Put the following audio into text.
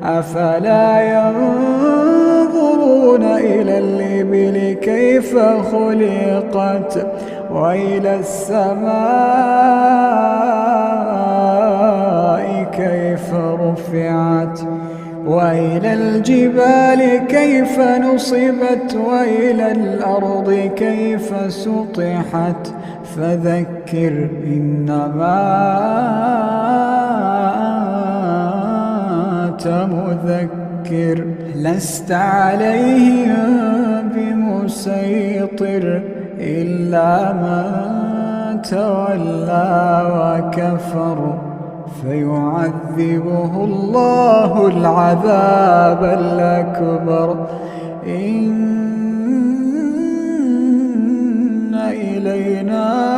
أفلا ينظرون إلى الإبل كيف خلقت وإلى السماء كيف رفعت وإلى الجبال كيف نصبت وإلى الأرض كيف سطحت فذكر إنما أنت مذكر لست عليهم بمسيطر إلا من تولى وكفر فيعذبه الله العذاب الأكبر إن إلينا